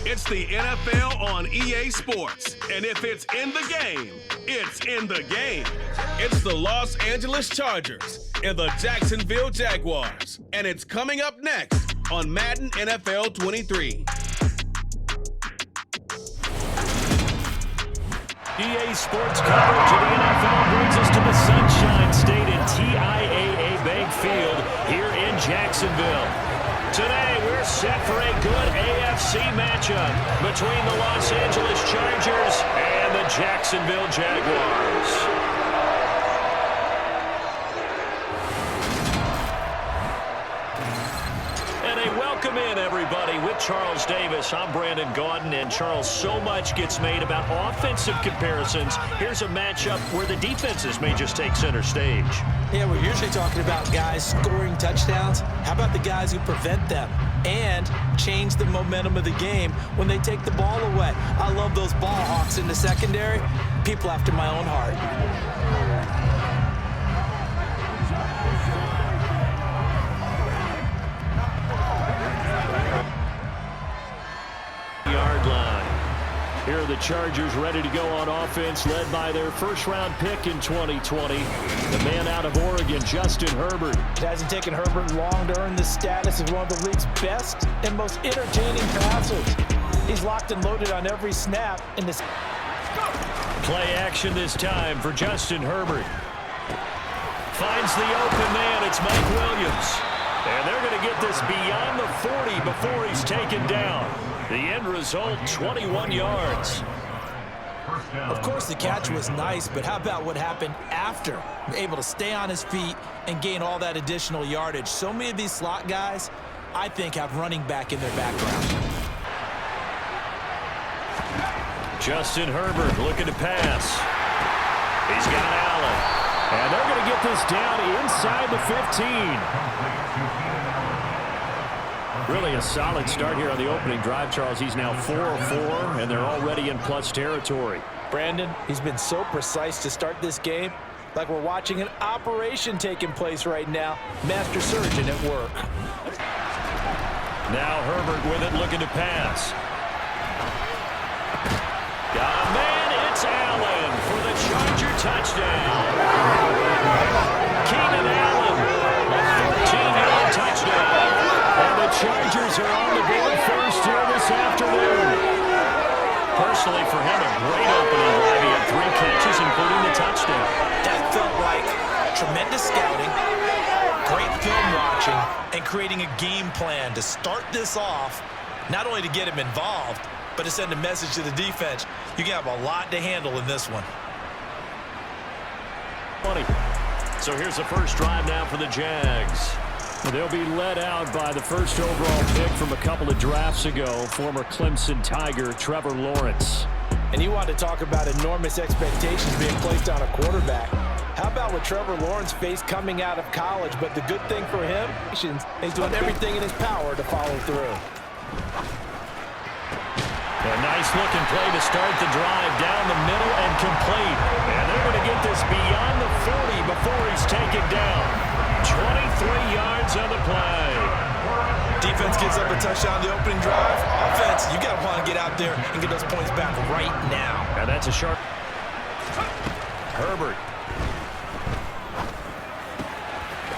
It's the NFL on EA Sports. And if it's in the game, it's in the game. It's the Los Angeles Chargers and the Jacksonville Jaguars. And it's coming up next on Madden NFL 23. EA Sports coverage of the NFL brings us to the Sunshine State in TIAA Bank Field here in Jacksonville. Today, we're set for a good AFC matchup between the Los Angeles Chargers and the Jacksonville Jaguars. Welcome in, everybody. With Charles Davis, I'm Brandon Gaudin, and Charles, so much gets made about offensive comparisons. Here's a matchup where the defenses may just take center stage. Yeah, we're usually talking about guys scoring touchdowns. How about the guys who prevent them and change the momentum of the game when they take the ball away? I love those ball hawks in the secondary. People after my own heart. Here are the Chargers ready to go on offense, led by their first-round pick in 2020, the man out of Oregon, Justin Herbert. It hasn't taken Herbert long to earn the status of one of the league's best and most entertaining passers. He's locked and loaded on every snap in this. Play action this time for Justin Herbert. Finds the open man. It's Mike Williams. And they're going to get this beyond the 40 before he's taken down. The end result, 21 yards. Of course, the catch was nice, but how about what happened after? Able to stay on his feet and gain all that additional yardage. So many of these slot guys, I think, have running back in their background. Justin Herbert looking to pass. He's got Allen. And they're going to get this down inside the 15. Really a solid start here on the opening drive, Charles. He's now 4 of 4, and they're already in plus territory. Brandon, he's been so precise to start this game, like we're watching an operation taking place right now. Master surgeon at work. Now Herbert with it, looking to pass. Got a man, it's Allen for the Charger touchdown. Keenan Allen, a 14-yard touchdown. And the Chargers are on the board first here this afternoon. Personally, for him, a great opening drive. He had 3 catches, including the touchdown. That felt like tremendous scouting, great film watching, and creating a game plan to start this off, not only to get him involved, but to send a message to the defense. You can have a lot to handle in this one. 20. So here's the first drive now for the Jags. They'll be led out by the first overall pick from a couple of drafts ago, former Clemson Tiger Trevor Lawrence. And you want to talk about enormous expectations being placed on a quarterback. How about what Trevor Lawrence faced coming out of college? But the good thing for him, he's doing everything in his power to follow through. A nice looking play to start the drive down the middle and complete. And they're going to get this beyond the 40 before he's taken down. 23 yards on the play. Defense gets up a touchdown the opening drive. Offense, you got to want to get out there and get those points back right now. And that's a sharp. Herbert.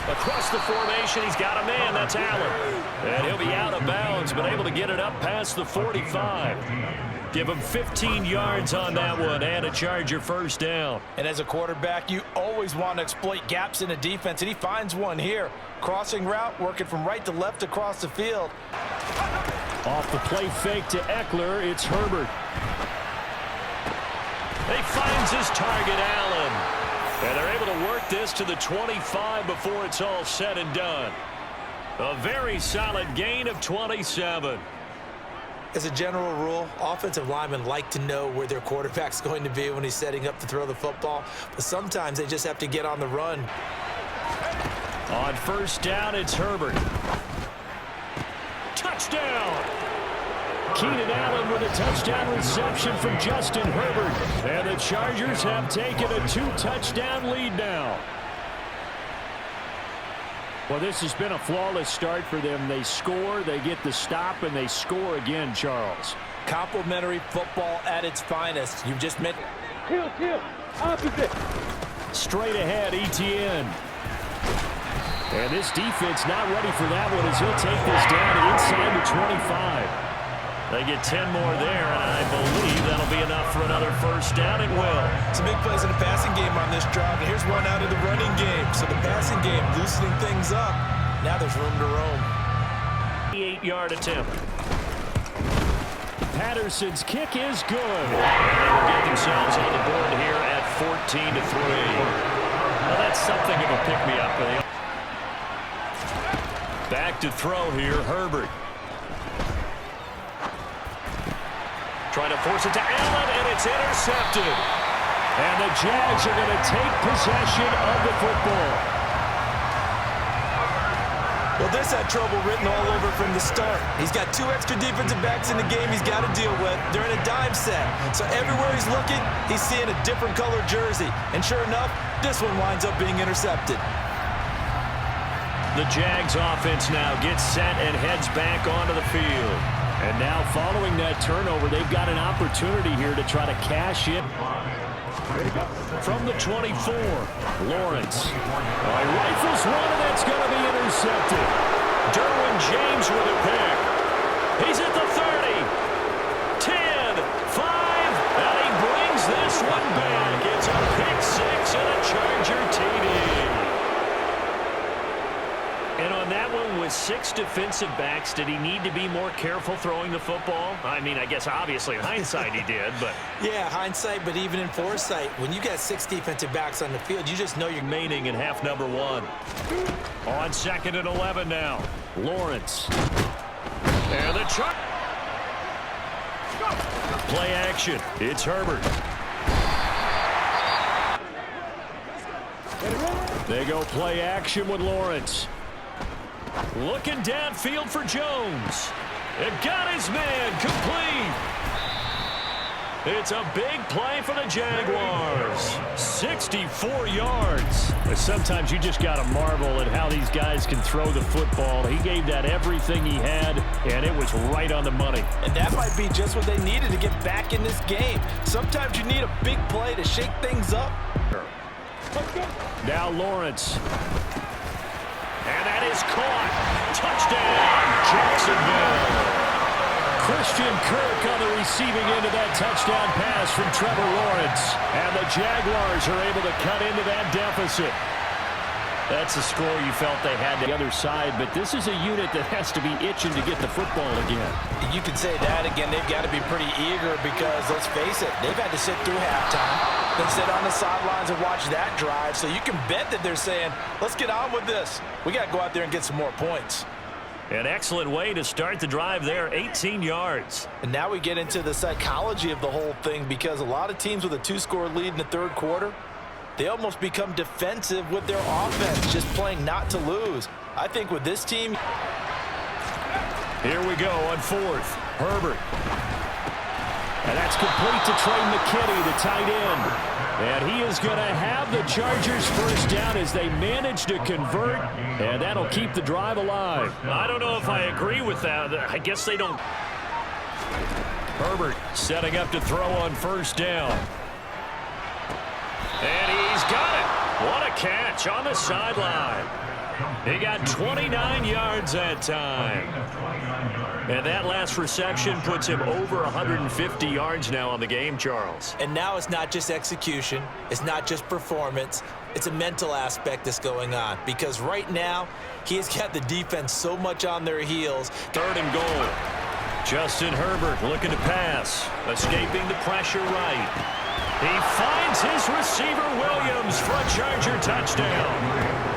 Across the formation, he's got a man. That's Allen. And he'll be out of bounds, but able to get it up past the 45. Give him 15 yards on that one and a Charger first down. And as a quarterback, you always want to exploit gaps in a defense, and he finds one here. Crossing route, working from right to left across the field. Off the play fake to Eckler, it's Herbert. He finds his target, Allen. And they're able to work this to the 25 before it's all said and done. A very solid gain of 27. As a general rule, offensive linemen like to know where their quarterback's going to be when he's setting up to throw the football. But sometimes they just have to get on the run. On first down, it's Herbert. Touchdown! Keenan Allen with a touchdown reception from Justin Herbert. And the Chargers have taken a 2-touchdown lead now. Well, this has been a flawless start for them. They score, they get the stop, and they score again, Charles. Complimentary football at its finest. You've just meant... Opposite. Straight ahead, ETN. And this defense not ready for that one as he'll take this down inside the 25. They get 10 more there, and I believe that'll be enough for another first down. It will. Some big plays in the passing game on this drive, and here's one out of the running game. So the passing game loosening things up. Now there's room to roam. 8-yard attempt. Patterson's kick is good. And they will get themselves on the board here at 14-3. Well, that's something of a pick-me-up. Back to throw here, Herbert. Trying to force it to Allen, and it's intercepted. And the Jags are going to take possession of the football. Well, this had trouble written all over from the start. He's got 2 extra defensive backs in the game he's got to deal with. They're in a dime set. So everywhere he's looking, he's seeing a different color jersey. And sure enough, this one winds up being intercepted. The Jags offense now gets set and heads back onto the field. And now following that turnover, they've got an opportunity here to try to cash in. From the 24, Lawrence. Rifles one, and that's going to be intercepted. Derwin James with a pick. He's at the 30. 10, 5, and he brings this one back. It's a pick 6 and a Charger TD. And on that one, with 6 defensive backs, did he need to be more careful throwing the football? I mean, I guess obviously in hindsight he did, but... Yeah, hindsight, but even in foresight, when you got 6 defensive backs on the field, you just know you're... Remaining in half number 1. On 2nd and 11 now. Lawrence. And the chuck. Play action. It's Herbert. They go play action with Lawrence. Looking downfield for Jones. It got his man complete. It's a big play for the Jaguars. 64 yards. Sometimes you just got to marvel at how these guys can throw the football. He gave that everything he had, and it was right on the money. And that might be just what they needed to get back in this game. Sometimes you need a big play to shake things up. Now Lawrence. And that is caught. Touchdown, Jacksonville. Christian Kirk on the receiving end of that touchdown pass from Trevor Lawrence. And the Jaguars are able to cut into that deficit. That's a score you felt they had the other side, but this is a unit that has to be itching to get the football again. You can say that again. They've got to be pretty eager because, let's face it, they've had to sit through halftime, then sit on the sidelines and watch that drive. So you can bet that they're saying, let's get on with this. We got to go out there and get some more points. An excellent way to start the drive there, 18 yards. And now we get into the psychology of the whole thing because a lot of teams with a 2-score lead in the third quarter, they almost become defensive with their offense, just playing not to lose. I think with this team... Here we go on 4th. Herbert. And that's complete to Trey McKinney, the tight end. And he is going to have the Chargers first down as they manage to convert, and that'll keep the drive alive. I don't know if I agree with that. I guess they don't. Herbert setting up to throw on first down. And he's got it. What a catch on the sideline. He got 29 yards that time. And that last reception puts him over 150 yards now on the game, Charles. And now it's not just execution. It's not just performance. It's a mental aspect that's going on. Because right now, he's got the defense so much on their heels. 3rd and goal. Justin Herbert looking to pass. Escaping the pressure right. He finds his receiver Williams for a Charger touchdown.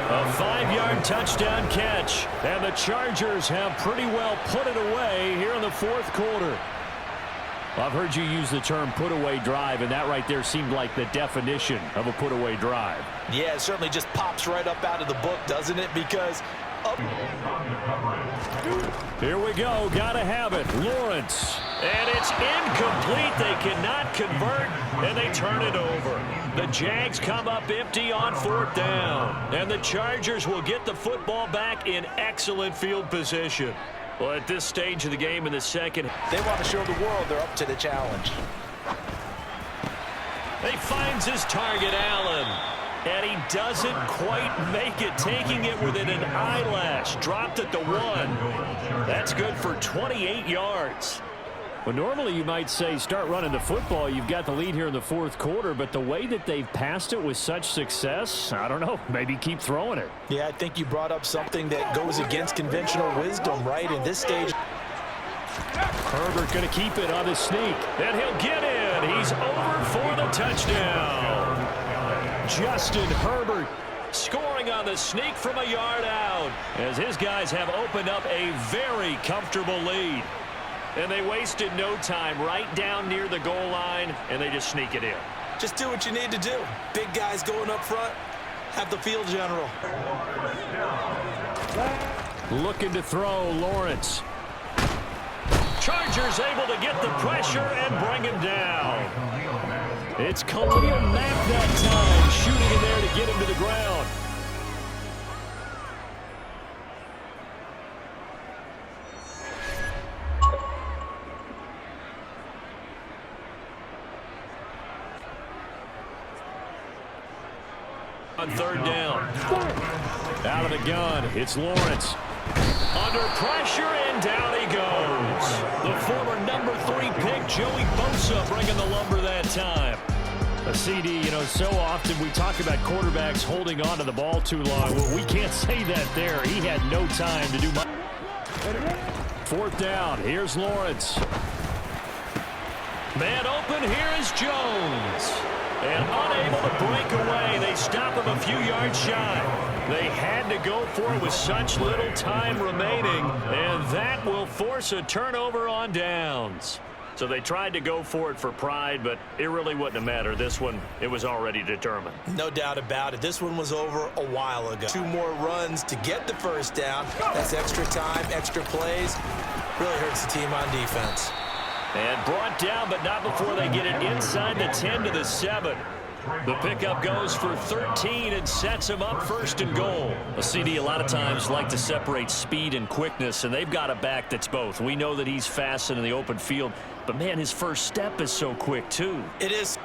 A 5-yard touchdown catch. And the Chargers have pretty well put it away here in the 4th quarter. I've heard you use the term put-away drive, and that right there seemed like the definition of a put-away drive. Yeah, it certainly just pops right up out of the book, doesn't it? Because... Here we go. Got to have it. Lawrence. And it's incomplete. They cannot convert, and they turn it over. The Jags come up empty on 4th down. And the Chargers will get the football back in excellent field position. Well, at this stage of the game in the second, They want to show the world they're up to the challenge. he finds his target, Allen. And he doesn't quite make it, taking it within an eyelash. Dropped at the 1. That's good for 28 yards. Well, normally you might say start running the football. You've got the lead here in the fourth quarter, but the way that they've passed it with such success, I don't know, maybe keep throwing it. Yeah, I think you brought up something that goes against conventional wisdom, right? In this stage, Herbert going to keep it on his sneak. And he'll get in. He's over for the touchdown. Justin Herbert scoring on the sneak from a yard out as his guys have opened up a very comfortable lead. And they wasted no time right down near the goal line, and they just sneak it in. just do what you need to do. Big guys going up front, have the field general. Looking to throw, Lawrence. Chargers able to get the pressure and bring him down. It's Khalil Mack that time, shooting in there to get him to the ground. On third down. Out of the gun, it's Lawrence. Under pressure, and down he goes. The former number 3 pick, Joey Bosa, bringing the lumber that time. A CD, you know, so often we talk about quarterbacks holding on to the ball too long. Well, we can't say that there. He had no time to do much. Fourth down, here's Lawrence. Man open, here is Jones. And unable to break away, they stop him a few yards shy. They had to go for it with such little time remaining, and that will force a turnover on downs. So they tried to go for it for pride, but it really wouldn't have mattered. This one, it was already determined. No doubt about it. This one was over a while ago. 2 more runs to get the first down. That's extra time, extra plays. Really hurts the team on defense. And brought down, but not before they get it inside the 10 to the 7. The pickup goes for 13 and sets him up first and goal. A CD a lot of times like to separate speed and quickness, and they've got a back that's both. We know that he's fast and in the open field, but man, his first step is so quick too. It is.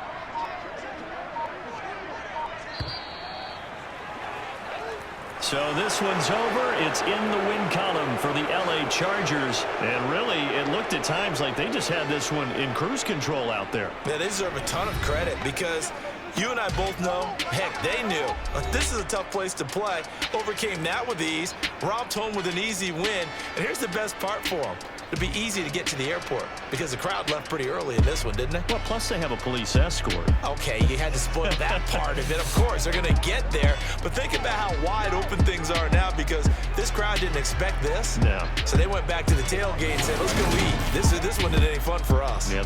So this one's over. It's in the win column for the LA Chargers. And really, it looked at times like they just had this one in cruise control out there. Yeah, they deserve a ton of credit because you and I both know, heck, they knew. This is a tough place to play. Overcame that with ease, robbed home with an easy win. And here's the best part for them. It'd be easy to get to the airport because the crowd left pretty early in this one, didn't they? Well, plus they have a police escort. Okay, you had to spoil that part of it. Of course, they're going to get there. But think about how wide open things are now because this crowd didn't expect this. No. So they went back to the tailgate and said, let's go eat. This one isn't any fun for us. Yeah,